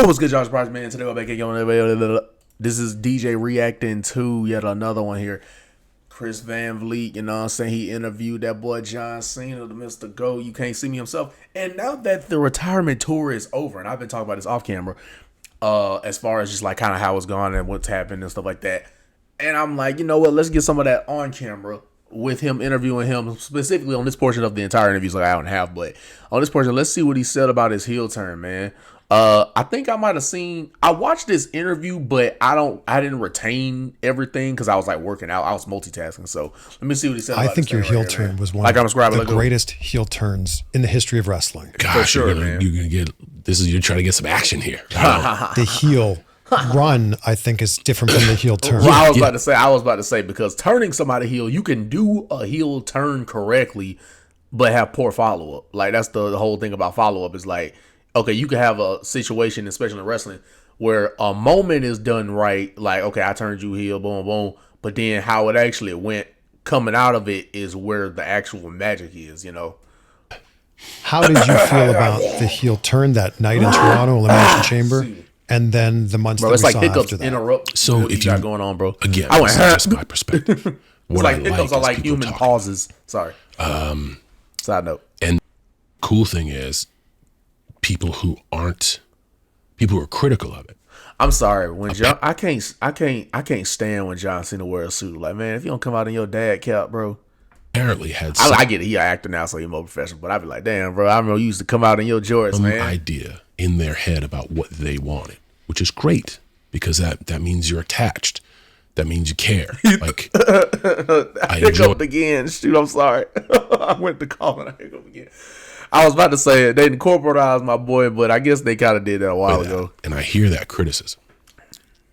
What's good, Josh Price, man? Today we're back again. This is DJ reacting to yet another one here. Chris Van Vliet, you know what I'm saying? He interviewed that boy John Cena, the Mr. Go, You Can't See Me himself. And now that the retirement tour is over, and I've been talking about this off camera, as far as just like kind of how it's gone and what's happened and stuff like that. And I'm like, you know what? Let's get some of that on camera with him interviewing him specifically on this portion of the entire interview. So I don't have, but on this portion, let's see what he said about his heel turn, man. I think I might have seen. I watched this interview, but I didn't retain everything because I was like working out. I was multitasking. So let me see what he said. I think your heel turn was one of the greatest heel turns in the history of wrestling. Gosh, for sure, man. You're gonna get this. You're trying to get some action here. The heel run, I think, is different from the heel turn. Well, I was about to say because turning somebody heel, you can do a heel turn correctly, but have poor follow up. Like that's the whole thing about follow up is like. Okay, you can have a situation, especially in wrestling, where a moment is done right, like, okay, I turned you heel, boom, boom, but then how it actually went coming out of it is where the actual magic is, you know? How did you feel about the heel turn that night in Toronto, Elimination Chamber, and then the months that we saw after that? Interrupt. So if you got going on, bro. Again, I went just my perspective. It's like hiccups are like human pauses. Sorry. Side note. And cool thing is, people who are critical of it. I'm sorry when John. I can't stand when John Cena wears a suit. Like, man, if you don't come out in your dad cap, bro. Apparently had. I get it. He an actor now, so he's more professional. But I'd be like, damn, bro. I remember you used to come out in your jorts, man. Idea in their head about what they wanted, which is great because that means you're attached. That means you care. Like I hiccuped again. Shoot, I'm sorry. I went to call and I hiccuped again. I was about to say it. They corporatized my boy, but I guess they kind of did that a while ago. And I hear that criticism.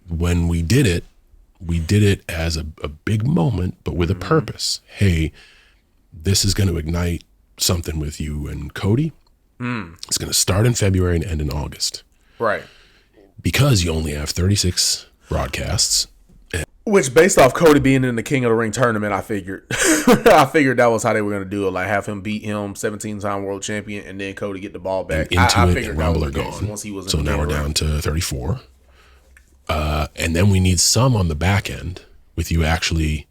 When we did it as a big moment, but with a purpose. Hey, this is going to ignite something with you and Cody. It's going to start in February and end in August. Right. Because you only have 36 broadcasts. Which, based off Cody being in the King of the Ring tournament, I figured that was how they were going to do it. Like, have him beat him, 17-time world champion, and then Cody get the ball back. I figured Rumble are gone. Once he was so now we're down to 34. And then we need some on the back end with you actually.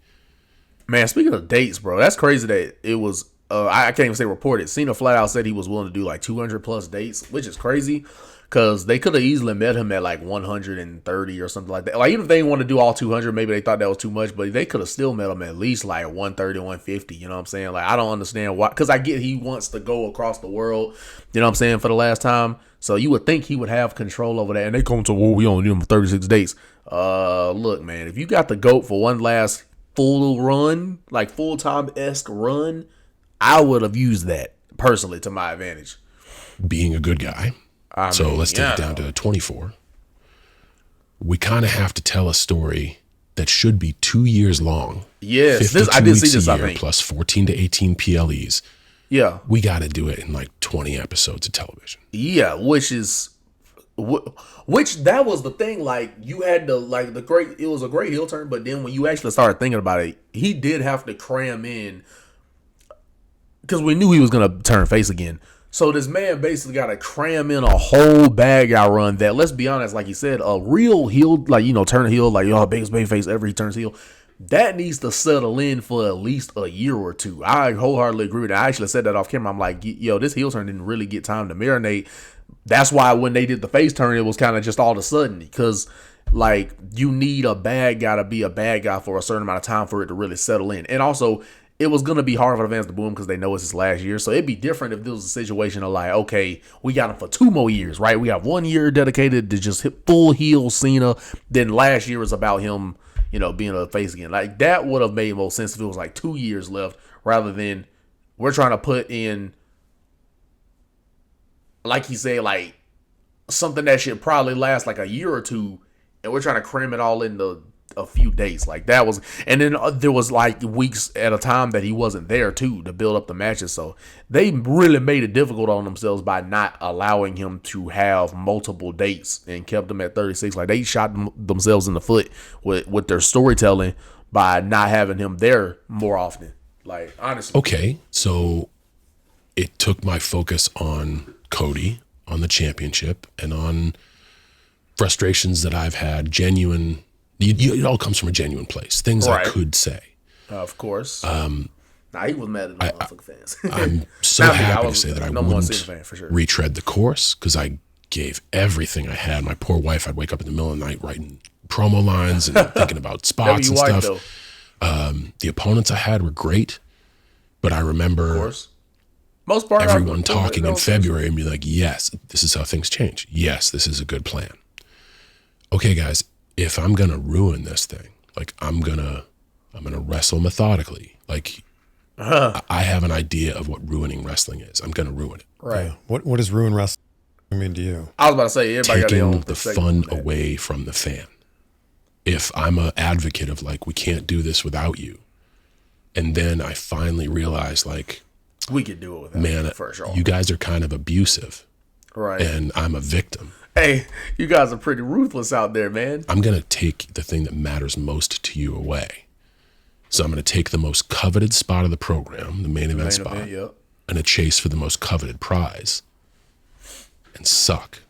Man, speaking of dates, bro, that's crazy that it was. I can't even say reported. Cena flat out said he was willing to do like 200 plus dates, which is crazy. Because they could have easily met him at like 130 or something like that. Like, even if they didn't want to do all 200, maybe they thought that was too much, but they could have still met him at least like 130, 150. You know what I'm saying? Like, I don't understand why. Because I get he wants to go across the world, you know what I'm saying, for the last time. So you would think he would have control over that. And they come to, well, we only need him for 36 dates. Look, man, if you got the GOAT for one last full run, like full-time-esque run, I would have used that personally to my advantage. Being a good guy. So let's take it down to 24. We kind of have to tell a story that should be 2 years long. Yes, I did see this, I think. Plus 14 to 18 PLEs. Yeah. We got to do it in like 20 episodes of television. Yeah, which that was the thing. Like, you had to, like, it was a great heel turn, but then when you actually started thinking about it, he did have to cram in, because we knew he was going to turn face again. So this man basically got to cram in a whole bad guy run that, let's be honest, like you said, a real heel, like, you know, turn heel, like, biggest baby face ever, he turns heel. That needs to settle in for at least a year or two. I wholeheartedly agree with that. I actually said that off camera. I'm like, this heel turn didn't really get time to marinate. That's why when they did the face turn, it was kind of just all of a sudden, because, like, you need a bad guy to be a bad guy for a certain amount of time for it to really settle in. And also, it was going to be hard for the fans to boo him because they know it's his last year. So it'd be different if this was a situation of like, okay, we got him for 2 more years, right? We have 1 year dedicated to just hit full heel Cena. Then last year was about him, you know, being a face again. Like, that would have made more sense if it was like 2 years left rather than we're trying to put in, like he said, like something that should probably last like a year or two. And we're trying to cram it all into a few days. Like, that was, and then there was like weeks at a time that he wasn't there too to build up the matches. So they really made it difficult on themselves by not allowing him to have multiple dates and kept them at 36. Like, they shot themselves in the foot with their storytelling by not having him there more often. Like, honestly. Okay, so it took my focus on Cody, on the championship, and on frustrations that I've had, genuine. It all comes from a genuine place. Things I could say. Of course. Nah, he was mad at the motherfucking fans. I'm so happy to say that I wouldn't fan, for sure. retread the course because I gave everything I had. My poor wife, I'd wake up in the middle of the night writing promo lines and thinking about spots and stuff. The opponents I had were great, but I remember of course. Most part everyone talking in February and be like, yes, this is how things change. Yes, this is a good plan. Okay, guys, if I'm going to ruin this thing, like I'm going to wrestle methodically. Like I have an idea of what ruining wrestling is. I'm going to ruin it. Right. Yeah. What does ruin wrestling mean to you? I was about to say, everybody got their own Taking the fun away from the fan. If I'm an advocate of like, we can't do this without you. And then I finally realized like, we could do it without man, you, for sure. You guys are kind of abusive. Right. And I'm a victim. Hey, you guys are pretty ruthless out there, man. I'm going to take the thing that matters most to you away. So I'm going to take the most coveted spot of the program, the main event spot, and a chase for the most coveted prize and suck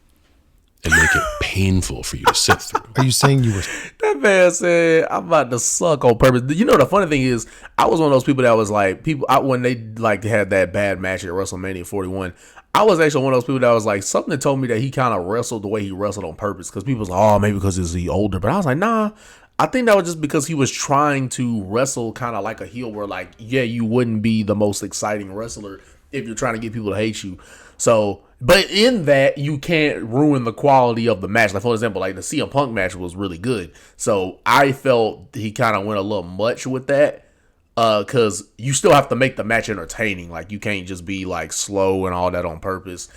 and make it painful for you to sit through. Are you saying you were... That man said, I'm about to suck on purpose. You know, the funny thing is, I was one of those people that was like, when they like had that bad match at WrestleMania 41, I was actually one of those people that was like, something that told me that he kind of wrestled the way he wrestled on purpose. Because people was like, oh, maybe because he's older. But I was like, nah. I think that was just because he was trying to wrestle kind of like a heel where like, yeah, you wouldn't be the most exciting wrestler if you're trying to get people to hate you. So, but in that, you can't ruin the quality of the match. Like, for example, like the CM Punk match was really good. So I felt he kind of went a little much with that. Because you still have to make the match entertaining. Like, you can't just be like slow and all that on purpose.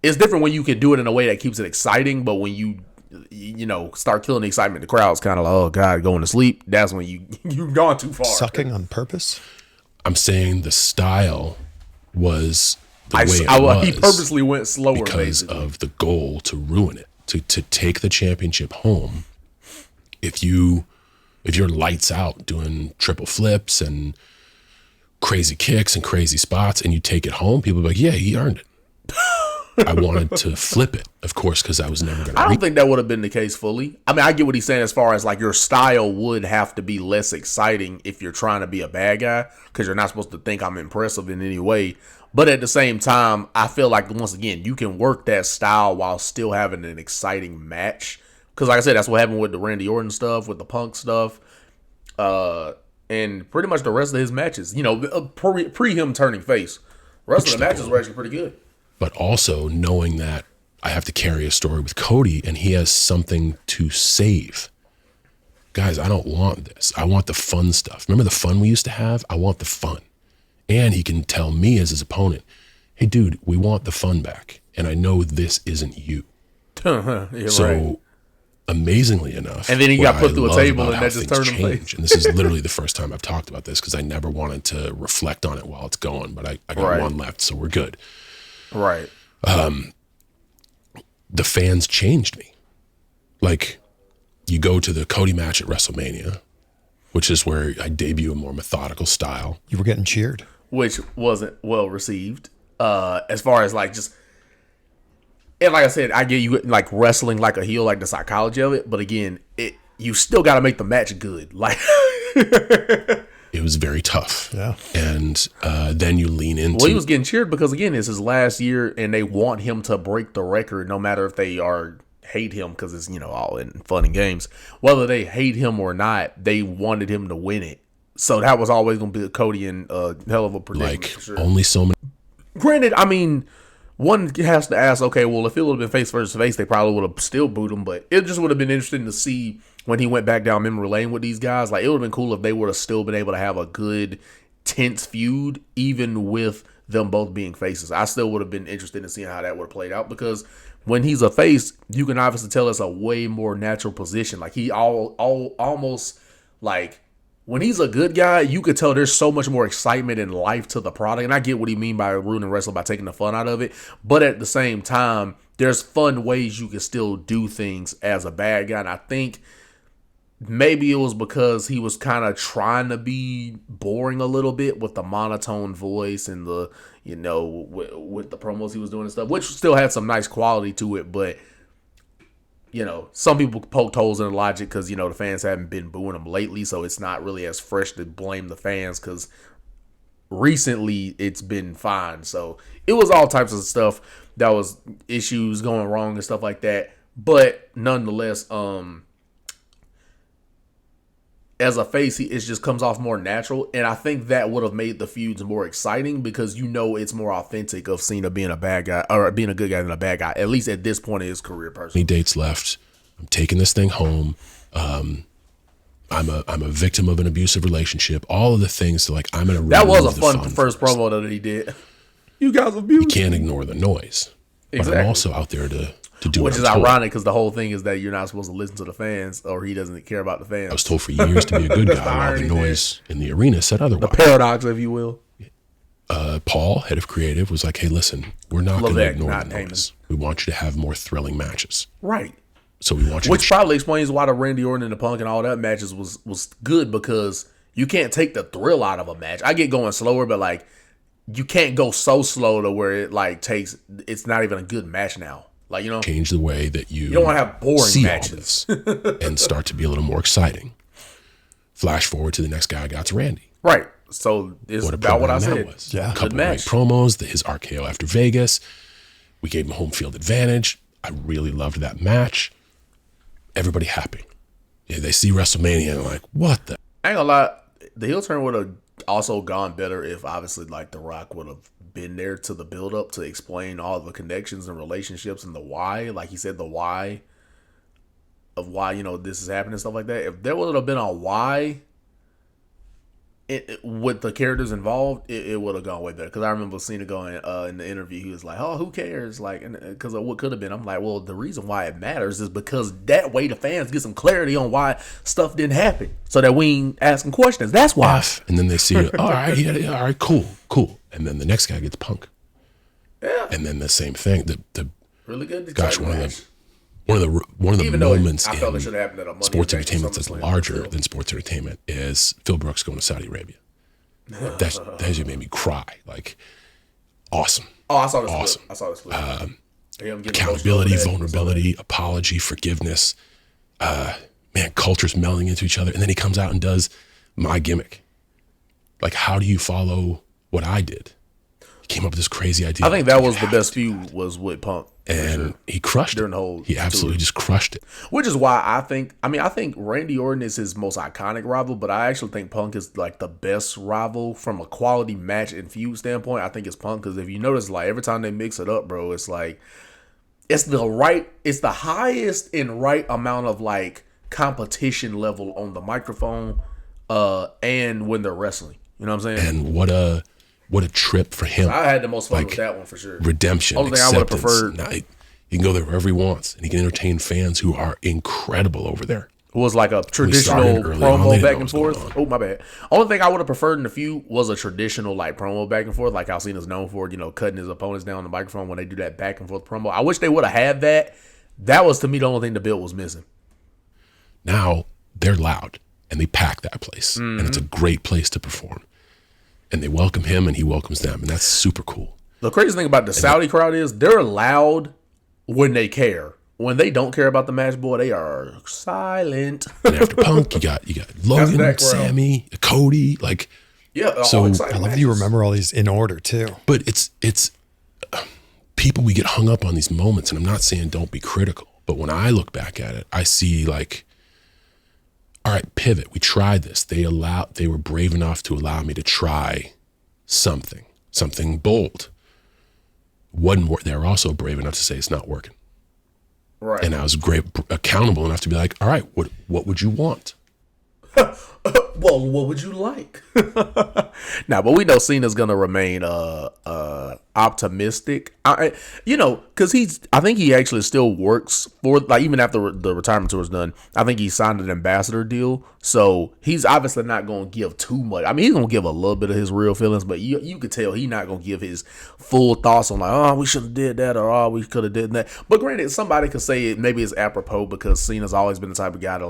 It's different when you can do it in a way that keeps it exciting, but when you start killing the excitement, the crowd's kind of like, oh God, going to sleep. That's when you've gone too far. Sucking on purpose? I'm saying the style was the way it was. He purposely went slower because basically. Of the goal to ruin it, to take the championship home. If you're lights out doing triple flips and crazy kicks and crazy spots and you take it home, people be like, yeah, he earned it. I wanted to flip it, of course, because I was never going to. I don't think that would have been the case fully. I mean, I get what he's saying as far as like your style would have to be less exciting if you're trying to be a bad guy, because you're not supposed to think I'm impressive in any way. But at the same time, I feel like, once again, you can work that style while still having an exciting match. Because like I said, that's what happened with the Randy Orton stuff, with the Punk stuff. And pretty much the rest of his matches, pre him turning face, the rest of the matches were actually pretty good. But also knowing that I have to carry a story with Cody and he has something to save. Guys, I don't want this. I want the fun stuff. Remember the fun we used to have? I want the fun. And he can tell me as his opponent, hey, dude, we want the fun back. And I know this isn't you. Right. Amazingly enough, and then he got put through a table and that just turned him face. And this is literally the first time I've talked about this because I never wanted to reflect on it while it's going, but I got one left, so we're good. Right. The fans changed me. Like, you go to the Cody match at WrestleMania, which is where I debut a more methodical style. You were getting cheered. Which wasn't well received. As far as like just... And like I said, I get you like wrestling like a heel, like the psychology of it. But again, you still got to make the match good. Like it was very tough. Yeah. And then you lean into... Well, he was getting cheered because, again, it's his last year and they want him to break the record no matter if they hate him because it's, all in fun and games. Whether they hate him or not, they wanted him to win it. So that was always going to be a Cody and hell of a predicament. Like, for sure. Only so many... Granted, I mean... One has to ask, okay, well, if it would have been face versus face, they probably would have still booed him. But it just would have been interesting to see when he went back down memory lane with these guys. Like, it would have been cool if they would have still been able to have a good, tense feud, even with them both being faces. I still would have been interested in seeing how that would have played out because when he's a face, you can obviously tell it's a way more natural position. Like, he almost like... When he's a good guy, you could tell there's so much more excitement and life to the product. And I get what he mean by ruining wrestling by taking the fun out of it. But at the same time, there's fun ways you can still do things as a bad guy. And I think maybe it was because he was kind of trying to be boring a little bit with the monotone voice and the, with the promos he was doing and stuff, which still had some nice quality to it. But some people poked holes in the logic because, the fans haven't been booing him lately. So it's not really as fresh to blame the fans because recently it's been fine. So it was all types of stuff that was issues going wrong and stuff like that. But nonetheless, as a face, it just comes off more natural. And I think that would have made the feuds more exciting because it's more authentic of Cena being a bad guy or being a good guy than a bad guy, at least at this point in his career, personally. Dates left. I'm taking this thing home. I'm a victim of an abusive relationship. All of the things to I'm gonna. That was a fun first promo that he did. You guys abuse. You can't ignore the noise. Exactly. But I'm also out there to do. Which is ironic because the whole thing is that you're not supposed to listen to the fans, or he doesn't care about the fans. I was told for years to be a good guy, while the noise in the arena said otherwise. The paradox, if you will. Paul, head of creative, was like, "Hey, listen, we're not going to ignore the noise. We want you to have more thrilling matches." Right. So we want you. Which probably explains why the Randy Orton and the Punk and all that matches was good because you can't take the thrill out of a match. I get going slower, but you can't go so slow to where it takes. It's not even a good match now. Change the way that you don't want to have boring matches and start to be a little more exciting. Flash forward to the next guy I got to Randy. Right. So it's about what I said. Yeah. A couple of great promos, his RKO after Vegas. We gave him home field advantage. I really loved that match. Everybody happy. Yeah, they see WrestleMania and like, what the? I ain't gonna lie, the heel turn would have also gone better if obviously The Rock would have been there to the build up to explain all the connections and relationships and the why. Like he said, the why of why, this is happening and stuff like that. If there would have been a why with the characters involved, it would have gone way better. Because I remember Cena going in the interview, he was like, "Oh, who cares?" Because of what could have been. I'm like, well, the reason why it matters is because that way the fans get some clarity on why stuff didn't happen, so that we ain't asking questions. That's why. And then they see, all right, yeah, all right, cool. And then the next guy gets Punk. Yeah. And then the same thing. The really good. Gosh, one of the Even moments I felt it should happen at a Money sports Event entertainment that's larger than sports entertainment is Phil Brooks going to Saudi Arabia. That just made me cry. Awesome. Oh, I saw this awesome. Clip. I saw this clip. Accountability, vulnerability, apology, forgiveness. Man, cultures melding into each other. And then he comes out and does my gimmick. How do you follow what I did? He came up with this crazy idea. I think that was the best feud was with Punk. And he crushed during it. The whole he absolutely just crushed it. Which is why I think Randy Orton is his most iconic rival, but I actually think Punk is the best rival from a quality match and feud standpoint. I think it's Punk because if you notice, every time they mix it up, bro, it's it's the highest and right amount of competition level on the microphone, and when they're wrestling. You know what I'm saying? And what a trip for him. I had the most fun with that one for sure. Redemption, only thing I would have preferred. He can go there wherever he wants, and he can entertain fans who are incredible over there. It was a traditional promo back and forth. Oh, my bad. Only thing I would have preferred in the feud was a traditional promo back and forth, like how Cena's known for, cutting his opponents down on the microphone when they do that back and forth promo. I wish they would have had that. That was, to me, the only thing the bill was missing. Now they're loud and they pack that place, and it's a great place to perform. And they welcome him and he welcomes them. And that's super cool. The crazy thing about the Saudi crowd is they're loud when they care. When they don't care about the match, boy, they are silent. And after Punk, you got Logan, Sammy, Cody. So I love that you remember all these in order too. But it's people, we get hung up on these moments. And I'm not saying don't be critical. But when I look back at it, I see all right, pivot. We tried this. They were brave enough to allow me to try something bold. They were also brave enough to say it's not working. Right. And I was accountable enough to be like, all right, what would you want? Well, what would you like? Now, but we know Cena's gonna remain optimistic. Because I think he actually still works for even after the retirement tour is done. I think he signed an ambassador deal, so he's obviously not gonna give too much. I mean, he's gonna give a little bit of his real feelings, but you could tell he's not gonna give his full thoughts on we should have did that or we could have did that. But granted, somebody could say maybe it's apropos because Cena's always been the type of guy to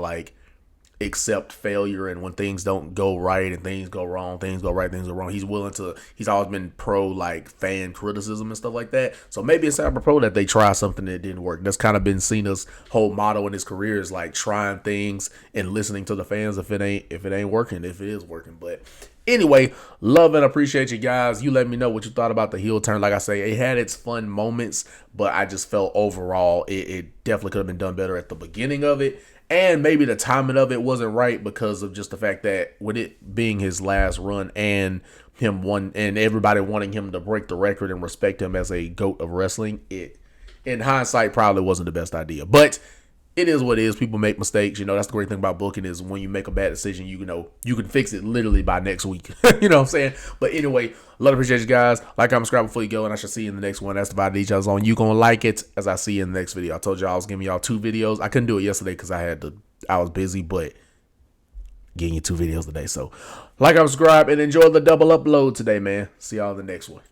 accept failure, and when things don't go right and things go wrong, things go right, things go wrong. He's always been pro like fan criticism and stuff like that. So maybe it's apropos that they try something that didn't work. That's kind of been Cena's whole motto in his career, is like trying things and listening to the fans if it ain't working, if it is working. But anyway, love and appreciate you guys. You let me know what you thought about the heel turn. Like I say, it had its fun moments, but I just felt overall it definitely could have been done better at the beginning of it. And maybe the timing of it wasn't right because of just the fact that with it being his last run and everybody wanting him to break the record and respect him as a GOAT of wrestling, it in hindsight probably wasn't the best idea. But it is what it is. People make mistakes. That's the great thing about booking, is when you make a bad decision, you can fix it literally by next week. You know what I'm saying? But anyway, love and appreciate you guys. Like, comment, subscribe before you go, and I shall see you in the next one. That's Divided Each Other's On. You gonna like it as I see you in the next video. I told y'all I was giving y'all 2 videos. I couldn't do it yesterday because I was busy, but getting you 2 videos today. So like, subscribe, and enjoy the double upload today, man. See y'all in the next one.